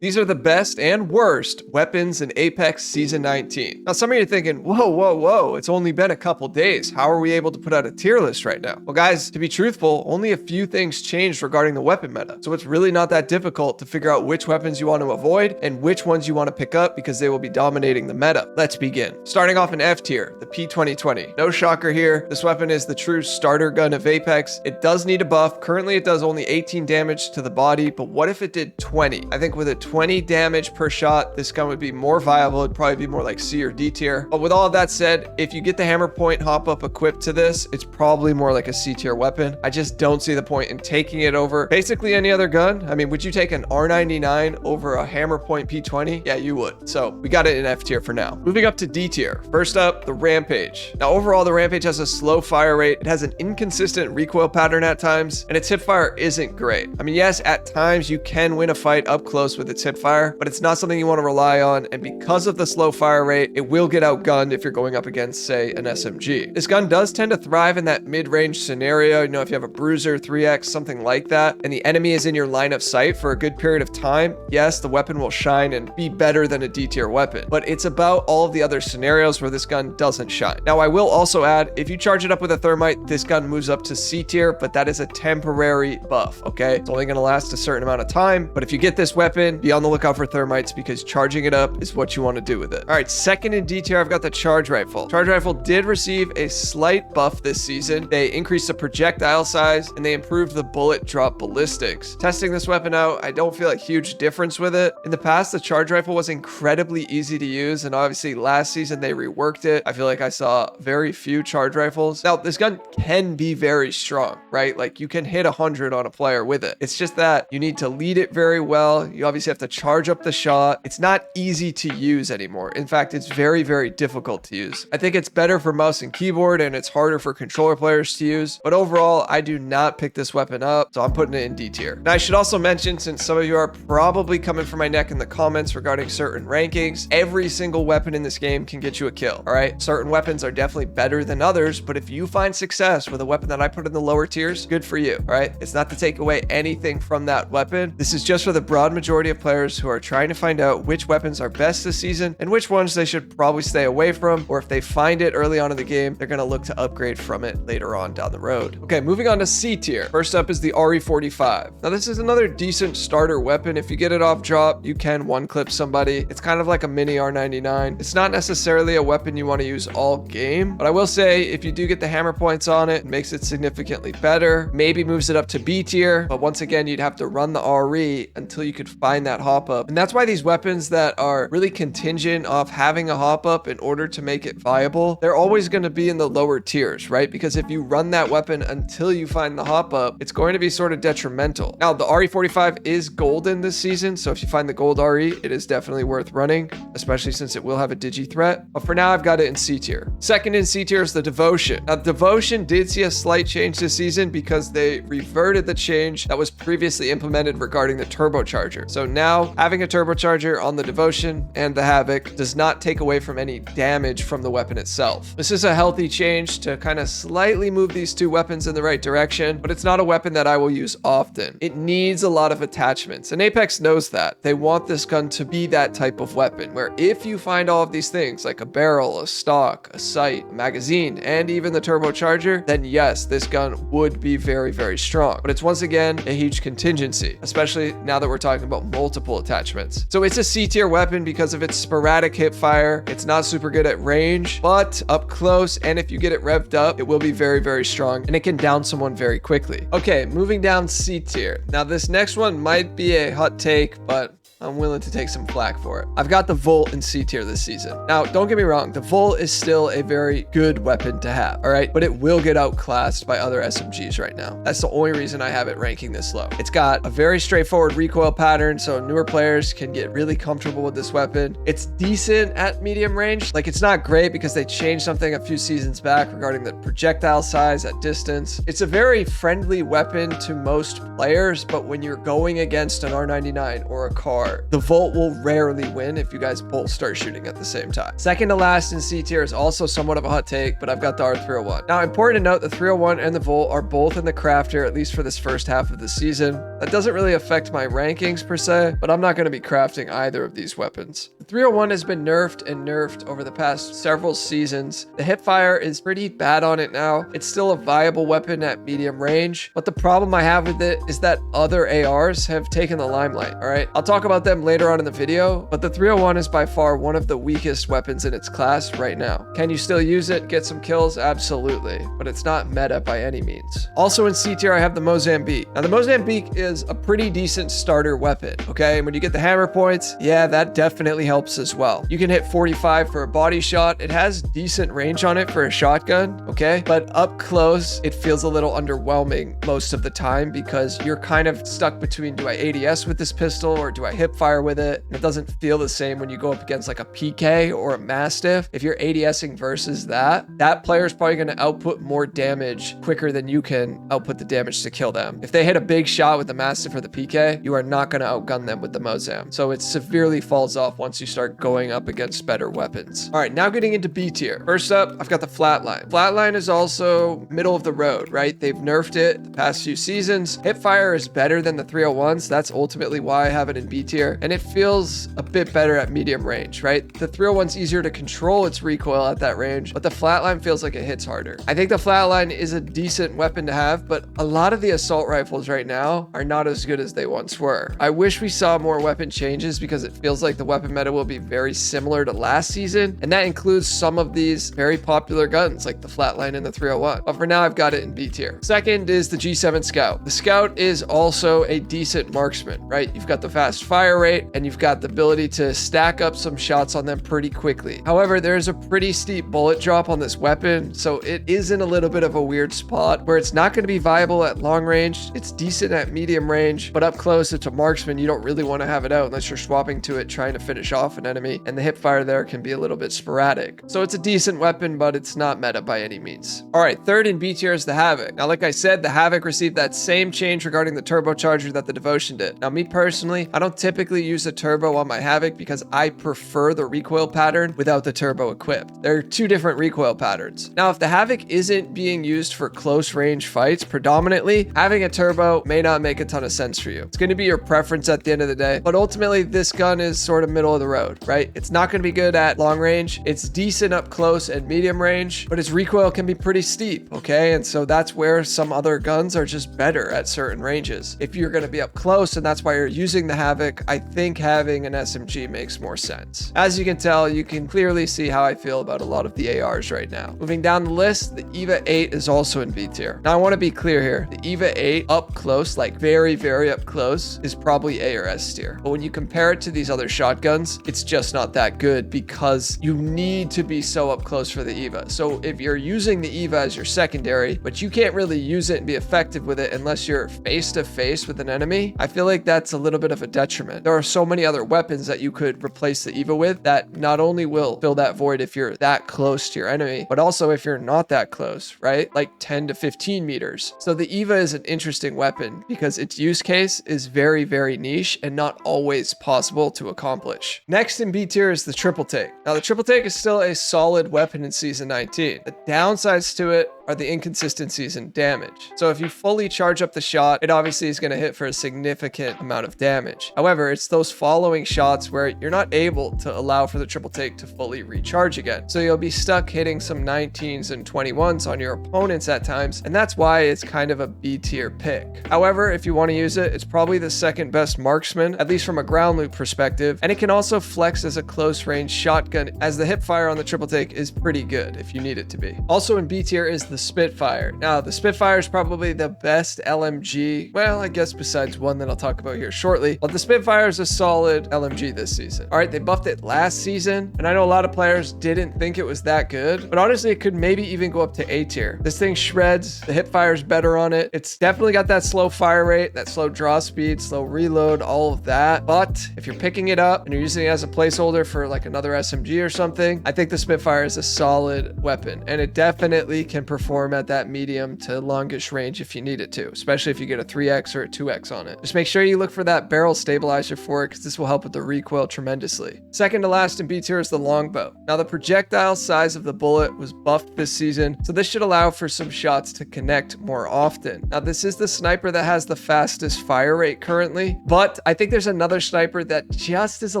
These are the best and worst weapons in Apex Season 19. Now, some of you are thinking, whoa, it's only been a couple days. How are we able to put out a tier list right now? Well, guys, to be truthful, only a few things changed regarding the weapon meta. So it's really not that difficult to figure out which weapons you want to avoid and which ones you want to pick up because they will be dominating the meta. Let's begin. Starting off in F tier, the P2020. No shocker here. This weapon is the true starter gun of Apex. It does need a buff. Currently, it does only 18 damage to the body, but what if it did 20? I think with a 20 damage per shot, this gun would be more viable. It'd probably be more like C or D tier. But with all of that said, if you get the hammer point hop up equipped to this, it's probably more like a C tier weapon. I just don't see the point in taking it over basically any other gun. I mean, would you take an R99 over a hammer point P20? Yeah, you would. So we got it in F tier for now. Moving up to D tier. First up, the Rampage. Now, overall, the Rampage has a slow fire rate. It has an inconsistent recoil pattern at times, and its hip fire isn't great. I mean, yes, at times you can win a fight up close with its hip fire, but it's not something you want to rely on. And because of the slow fire rate, it will get outgunned if you're going up against, say, an SMG. This gun does tend to thrive in that mid-range scenario. You know, if you have a bruiser, 3X, something like that, and the enemy is in your line of sight for a good period of time, yes, the weapon will shine and be better than a D tier weapon. But it's about all of the other scenarios where this gun doesn't shine. Now, I will also add, if you charge it up with a thermite, this gun moves up to C tier, but that is a temporary buff, okay? It's only going to last a certain amount of time, but if you get this weapon, be on the lookout for thermites because charging it up is what you want to do with it. All right, second in D tier, I've got the charge rifle. Charge rifle did receive a slight buff this season. They increased the projectile size and they improved the bullet drop ballistics. Testing this weapon out, I don't feel a huge difference with it. In the past, the charge rifle was incredibly easy to use, and obviously last season they reworked it. I feel like I saw very few charge rifles. Now, this gun can be very strong, right? Like you can hit 100 on a player with it. It's just that you need to lead it very well. You obviously have to charge up the shot. It's not easy to use anymore. In fact, it's very, very difficult to use. I think it's better for mouse and keyboard, and it's harder for controller players to use. But overall, I do not pick this weapon up, so I'm putting it in D tier. Now, I should also mention, since some of you are probably coming for my neck in the comments regarding certain rankings, every single weapon in this game can get you a kill, all right? Certain weapons are definitely better than others, but if you find success with a weapon that I put in the lower tiers, good for you, all right? It's not to take away anything from that weapon. This is just for the broad majority of players who are trying to find out which weapons are best this season and which ones they should probably stay away from, or if they find it early on in the game, they're going to look to upgrade from it later on down the road. Okay, moving on to C tier. First up is the RE45. Now, this is another decent starter weapon. If you get it off drop, you can one clip somebody. It's kind of like a mini R99. It's not necessarily a weapon you want to use all game, but I will say if you do get the hammer points on it, it makes it significantly better. Maybe moves it up to B tier, but once again, you'd have to run the RE until you could find that hop up. And that's why these weapons that are really contingent off having a hop up in order to make it viable, they're always going to be in the lower tiers, right? Because if you run that weapon until you find the hop up, it's going to be sort of detrimental. Now, the RE45 is golden this season, so if you find the gold RE, it is definitely worth running, especially since it will have a digi threat. But for now, I've got it in C tier. Second in C tier is the Devotion. Now, Devotion did see a slight change this season because they reverted the change that was previously implemented regarding the turbocharger. So now having a turbocharger on the Devotion and the Havoc does not take away from any damage from the weapon itself. This is a healthy change to kind of slightly move these two weapons in the right direction, but it's not a weapon that I will use often. It needs a lot of attachments, and Apex knows that. They want this gun to be that type of weapon where if you find all of these things like a barrel, a stock, a sight, a magazine, and even the turbocharger, then yes, this gun would be very, very strong. But it's once again a huge contingency, especially now that we're talking about multiple attachments. So it's a C tier weapon because of its sporadic hip fire. It's not super good at range, but up close, and if you get it revved up, it will be very, very strong, and it can down someone very quickly. Okay, moving down C tier. Now, this next one might be a hot take, but I'm willing to take some flack for it. I've got the Volt in C tier this season. Now, don't get me wrong, the Volt is still a very good weapon to have, all right? But it will get outclassed by other SMGs right now. That's the only reason I have it ranking this low. It's got a very straightforward recoil pattern, so newer players can get really comfortable with this weapon. It's decent at medium range. Like, it's not great because they changed something a few seasons back regarding the projectile size at distance. It's a very friendly weapon to most players, but when you're going against an R99 or a car, apart. The Volt will rarely win if you guys both start shooting at the same time. Second to last in C tier is also somewhat of a hot take, but I've got the R301. Now, important to note, the 301 and the Volt are both in the crafter, at least for this first half of the season. That doesn't really affect my rankings per se, but I'm not going to be crafting either of these weapons. The 301 has been nerfed and nerfed over the past several seasons. The hipfire is pretty bad on it now. It's still a viable weapon at medium range, but the problem I have with it is that other ARs have taken the limelight, all right? I'll talk about them later on in the video, but the 301 is by far one of the weakest weapons in its class right now. Can you still use it, get some kills? Absolutely, but it's not meta by any means. Also in C tier, I have the Mozambique. Now, the Mozambique is a pretty decent starter weapon, okay? And when you get the hammer points, yeah, that definitely helps as well. You can hit 45 for a body shot. It has decent range on it for a shotgun, okay? But up close, it feels a little underwhelming most of the time because you're kind of stuck between, do I ADS with this pistol or do I hip fire with it? And it doesn't feel the same when you go up against like a PK or a Mastiff. If you're ADSing versus that player is probably going to output more damage quicker than you can output the damage to kill them. If they hit a big shot with the Mastiff or the PK, you are not going to outgun them with the Mozam. So it severely falls off once you start going up against better weapons. All right, now getting into B tier. First up, I've got the Flatline. Flatline is also middle of the road, right? They've nerfed it the past few seasons. Hipfire is better than the 301s. That's ultimately why I have it in B tier. And it feels a bit better at medium range, right? The 301's easier to control its recoil at that range, but the Flatline feels like it hits harder. I think the Flatline is a decent weapon to have, but a lot of the assault rifles right now are not as good as they once were. I wish we saw more weapon changes because it feels like the weapon meta will be very similar to last season, and that includes some of these very popular guns like the Flatline and the 301. But for now, I've got it in B tier. Second is the G7 Scout. The Scout is also a decent marksman, right? You've got the fast fire rate and you've got the ability to stack up some shots on them pretty quickly. However, there's a pretty steep bullet drop on this weapon, so it is in a little bit of a weird spot where it's not going to be viable at long range. It's decent at medium range, but up close, it's a marksman. You don't really want to have it out unless you're swapping to it trying to finish off an enemy, and the hip fire there can be a little bit sporadic. So it's a decent weapon, but it's not meta by any means. All right, third in B tier is the Havoc. Now, like I said, the Havoc received that same change regarding the turbocharger that the Devotion did. Now, me personally, I don't typically use a turbo on my Havoc because I prefer the recoil pattern without the turbo equipped. There are two different recoil patterns. Now, if the Havoc isn't being used for close range fights predominantly, having a turbo may not make a ton of sense for you. It's going to be your preference at the end of the day, but ultimately this gun is sort of middle of the road, right? It's not going to be good at long range. It's decent up close and medium range, but its recoil can be pretty steep, okay? And so that's where some other guns are just better at certain ranges. If you're going to be up close and that's why you're using the Havoc, I think having an SMG makes more sense. As you can tell, you can clearly see how I feel about a lot of the ARs right now. Moving down the list, the EVA 8 is also in B tier. Now I want to be clear here. The EVA 8 up close, like very, very up close, is probably A or S tier. But when you compare it to these other shotguns, it's just not that good because you need to be so up close for the EVA. So if you're using the EVA as your secondary, but you can't really use it and be effective with it unless you're face to face with an enemy, I feel like that's a little bit of a detriment. There are so many other weapons that you could replace the EVA with that not only will fill that void if you're that close to your enemy, but also if you're not that close, right? Like 10 to 15 meters. So the EVA is an interesting weapon because its use case is very, very niche and not always possible to accomplish. Next in B tier is the Triple Take. Now the Triple Take is still a solid weapon in Season 19. The downsides to it are the inconsistencies in damage. So if you fully charge up the shot, it obviously is going to hit for a significant amount of damage. However, it's those following shots where you're not able to allow for the Triple Take to fully recharge again. So you'll be stuck hitting some 19s and 21s on your opponents at times, and that's why it's kind of a B tier pick. However, if you want to use it, it's probably the second best marksman, at least from a ground loot perspective, and it can also flex as a close range shotgun as the hip fire on the Triple Take is pretty good if you need it to be. Also in B tier is the Spitfire. Now, the Spitfire is probably the best LMG, well, I guess besides one that I'll talk about here shortly, but the Spitfire is a solid LMG this season. All right, they buffed it last season, and I know a lot of players didn't think it was that good, but honestly, it could maybe even go up to A tier. This thing shreds, the hip fire is better on it. It's definitely got that slow fire rate, that slow draw speed, slow reload, all of that, but if you're picking it up and you're using it as a placeholder for like another SMG or something, I think the Spitfire is a solid weapon, and it definitely can perform perform at that medium to longish range if you need it to, especially if you get a 3x or a 2x on it. Just make sure you look for that barrel stabilizer for it, because this will help with the recoil tremendously. Second to last in B tier is the longbow. Now, the projectile size of the bullet was buffed this season, so this should allow for some shots to connect more often. Now, this is the sniper that has the fastest fire rate currently, but I think there's another sniper that just is a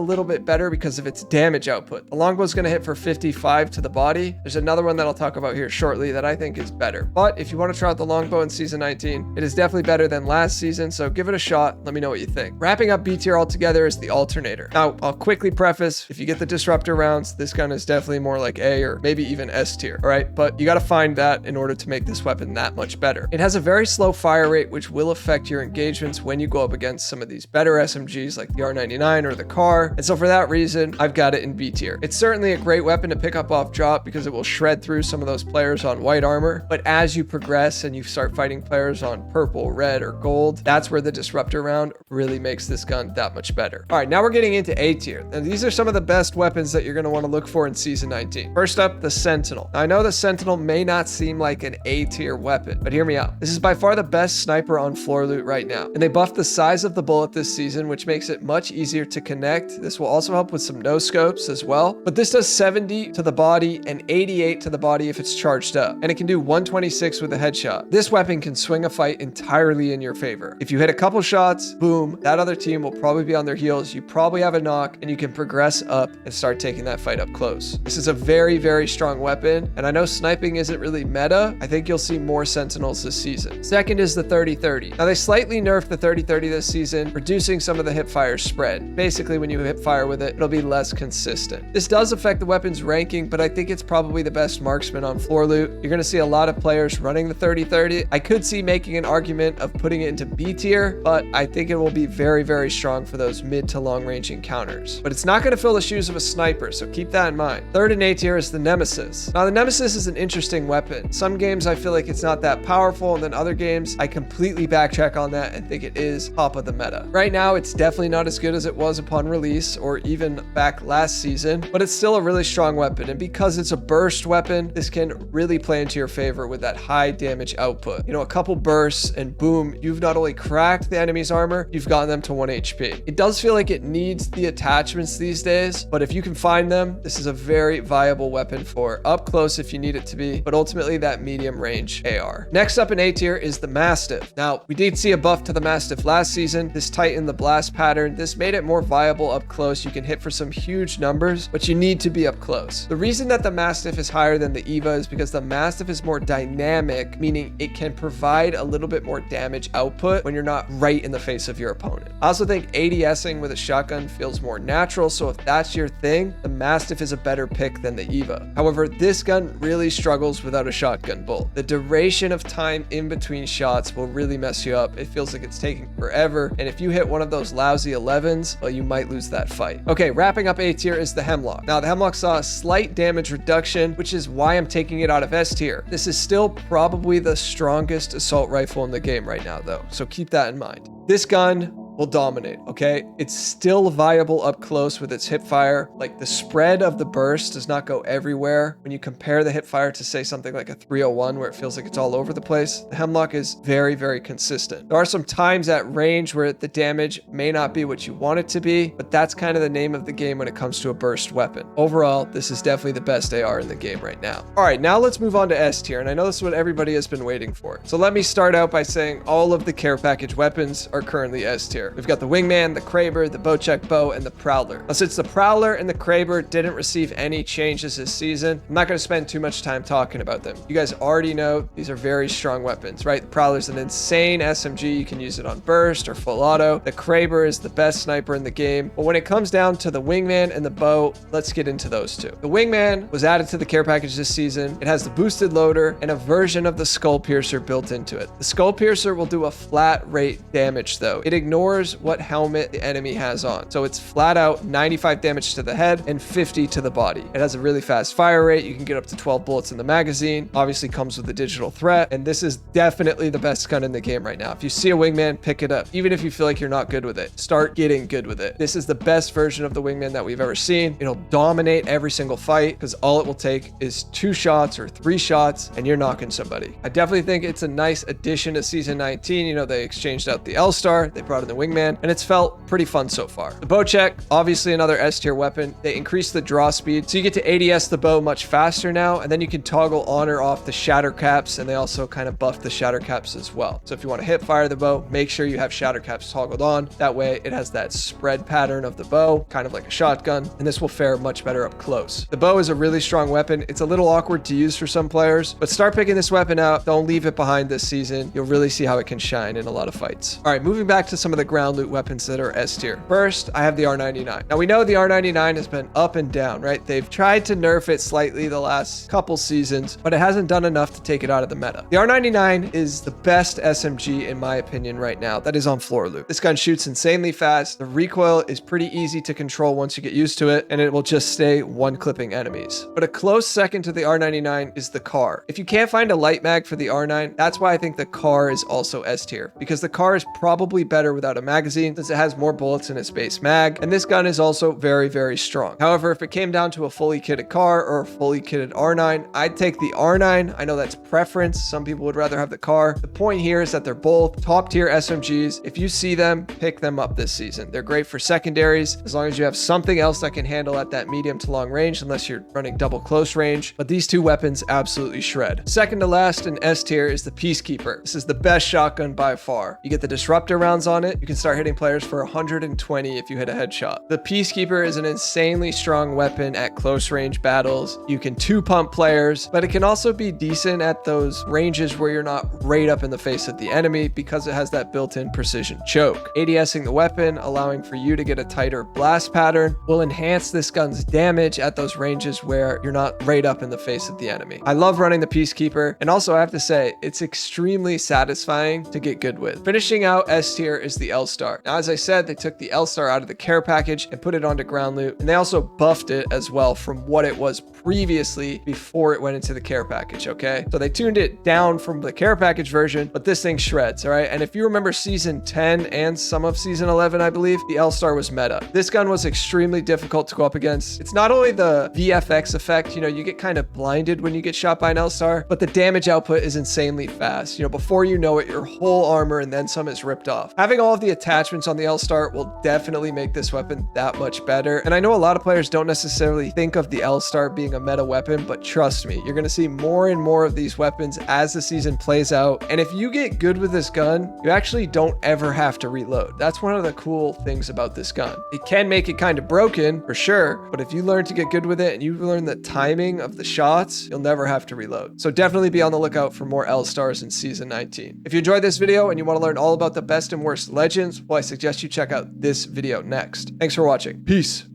little bit better because of its damage output. The longbow is going to hit for 55 to the body. There's another one that I'll talk about here shortly that I think is better. But if you want to try out the longbow in season 19, it is definitely better than last season, so give it a shot. Let me know what you think. Wrapping up B tier altogether is the alternator. Now, I'll quickly preface, if you get the disruptor rounds, this gun is definitely more like A or maybe even S tier, all right? But you got to find that in order to make this weapon that much better. It has a very slow fire rate, which will affect your engagements when you go up against some of these better SMGs like the R99 or the CAR. And so for that reason, I've got it in B tier. It's certainly a great weapon to pick up off drop because it will shred through some of those players on white armor. But as you progress and you start fighting players on purple, red, or gold, that's where the disruptor round really makes this gun that much better. All right, now we're getting into A tier. And these are some of the best weapons that you're going to want to look for in season 19. First up, the Sentinel. Now, I know the Sentinel may not seem like an A tier weapon, but hear me out. This is by far the best sniper on floor loot right now. And they buffed the size of the bullet this season, which makes it much easier to connect. This will also help with some no scopes as well. But this does 70 to the body and 88 to the body if it's charged up. And it can do 126 with a headshot. This weapon can swing a fight entirely in your favor. If you hit a couple shots, boom, that other team will probably be on their heels. You probably have a knock and you can progress up and start taking that fight up close. This is a very, very strong weapon. And I know sniping isn't really meta. I think you'll see more Sentinels this season. Second is the 30-30. Now, they slightly nerfed the 30-30 this season, reducing some of the hipfire spread. Basically, when you hipfire with it, it'll be less consistent. This does affect the weapon's ranking, but I think it's probably the best marksman on floor loot. You're going to see a lot of players running the 30-30. I could see making an argument of putting it into B tier, but I think it will be very, very strong for those mid to long range encounters. But it's not going to fill the shoes of a sniper, so keep that in mind. Third in A tier is the Nemesis. Now, the Nemesis is an interesting weapon. Some games I feel like it's not that powerful, and then other games I completely backtrack on that and think it is top of the meta. Right now, it's definitely not as good as it was upon release or even back last season, but it's still a really strong weapon. And because it's a burst weapon, this can really play into your favor with that high damage output. You know, a couple bursts and boom, you've not only cracked the enemy's armor, you've gotten them to 1 HP. It does feel like it needs the attachments these days, but if you can find them, this is a very viable weapon for up close if you need it to be, but ultimately that medium range AR. Next up in A tier is the Mastiff. Now, we did see a buff to the Mastiff last season. This tightened the blast pattern. This made it more viable up close. You can hit for some huge numbers, but you need to be up close. The reason that the Mastiff is higher than the Eva is because the Mastiff is more dynamic, meaning it can provide a little bit more damage output when you're not right in the face of your opponent. I also think ADSing with a shotgun feels more natural, so if that's your thing, the Mastiff is a better pick than the Eva. However, this gun really struggles without a shotgun bolt. The duration of time in between shots will really mess you up. It feels like it's taking forever, and if you hit one of those lousy 11s, well, you might lose that fight. Okay, wrapping up A tier is the Hemlock. Now, the Hemlock saw a slight damage reduction, which is why I'm taking it out of S tier. This is still probably the strongest assault rifle in the game right now, though, so keep that in mind. This gun will dominate, okay? It's still viable up close with its hipfire. Like, the spread of the burst does not go everywhere. When you compare the hipfire to, say, something like a 301 where it feels like it's all over the place, the Hemlock is very, very consistent. There are some times at range where the damage may not be what you want it to be, but that's kind of the name of the game when it comes to a burst weapon. Overall, this is definitely the best AR in the game right now. All right, now let's move on to S tier, and I know this is what everybody has been waiting for. So let me start out by saying all of the care package weapons are currently S tier. We've got the Wingman, the Kraber, the Bocek Bow, and the Prowler. Now, since the Prowler and the Kraber didn't receive any changes this season, I'm not going to spend too much time talking about them. You guys already know these are very strong weapons, right? The Prowler's an insane SMG. You can use it on burst or full auto. The Kraber is the best sniper in the game. But when it comes down to the Wingman and the Bow, let's get into those two. The Wingman was added to the care package this season. It has the boosted loader and a version of the Skull Piercer built into it. The Skull Piercer will do a flat rate damage, though. It ignores ignores what helmet the enemy has on. So it's flat out 95 damage to the head and 50 to the body. It has a really fast fire rate. You can get up to 12 bullets in the magazine. Obviously comes with a digital threat, and this is definitely the best gun in the game right now. If you see a wingman, pick it up. Even if you feel like you're not good with it, start getting good with it. This is the best version of the wingman that we've ever seen. It'll dominate every single fight because all it will take is 2 shots or 3 shots and you're knocking somebody. I definitely think it's a nice addition to season 19. You know, they exchanged out the L-Star, they brought in the wingman, and it's felt pretty fun so far. The bow check, obviously another S tier weapon. They increased the draw speed, so you get to ADS the bow much faster now, and then you can toggle on or off the shatter caps, and they also kind of buffed the shatter caps as well. So if you want to hip fire the bow, make sure you have shatter caps toggled on. That way it has that spread pattern of the bow, kind of like a shotgun, and this will fare much better up close. The bow is a really strong weapon. It's a little awkward to use for some players, but start picking this weapon out. Don't leave it behind this season. You'll really see how it can shine in a lot of fights. All right, moving back to some of the ground loot weapons that are S tier. First, I have the R99. Now we know the R99 has been up and down, right? They've tried to nerf it slightly the last couple seasons, but it hasn't done enough to take it out of the meta. The R99 is the best SMG in my opinion right now that is on floor loot. This gun shoots insanely fast. The recoil is pretty easy to control once you get used to it, and it will just stay one clipping enemies. But a close second to the R99 is the car. If you can't find a light mag for the R9, that's why I think the car is also S tier, because the car is probably better without a magazine since it has more bullets in its base mag, and this gun is also very, very strong. However, if it came down to a fully kitted car or a fully kitted R9, I'd take the R9. I know that's preference. Some people would rather have the car. The point here is that they're both top tier SMGs. If you see them, pick them up this season. They're great for secondaries as long as you have something else that can handle at that medium to long range, unless you're running double close range. But these two weapons absolutely shred. Second to last in S tier is the Peacekeeper. This is the best shotgun by far. You get the disruptor rounds on it. You can start hitting players for 120 if you hit a headshot. The Peacekeeper is an insanely strong weapon at close range battles. You can 2-pump players, but it can also be decent at those ranges where you're not right up in the face of the enemy because it has that built-in precision choke. ADSing the weapon, allowing for you to get a tighter blast pattern, will enhance this gun's damage at those ranges where you're not right up in the face of the enemy. I love running the Peacekeeper, and also I have to say, it's extremely satisfying to get good with. Finishing out S tier is the L-Star. Now, as I said, they took the L-Star out of the care package and put it onto ground loot, and they also buffed it as well from what it was previously before it went into the care package, okay? So they tuned it down from the care package version, but this thing shreds, all right? And if you remember season 10 and some of season 11, I believe, the L-Star was meta. This gun was extremely difficult to go up against. It's not only the VFX effect, you know, you get kind of blinded when you get shot by an L-Star, but the damage output is insanely fast. You know, before you know it, your whole armor and then some is ripped off. Having all of the attachments on the L-Star will definitely make this weapon that much better. And I know a lot of players don't necessarily think of the L-Star being a meta weapon, but trust me, you're going to see more and more of these weapons as the season plays out. And if you get good with this gun, you actually don't ever have to reload. That's one of the cool things about this gun. It can make it kind of broken for sure, but if you learn to get good with it and you learn the timing of the shots, you'll never have to reload. So definitely be on the lookout for more L-Stars in season 19. If you enjoyed this video and you want to learn all about the best and worst legends, well, I suggest you check out this video next. Thanks for watching. Peace.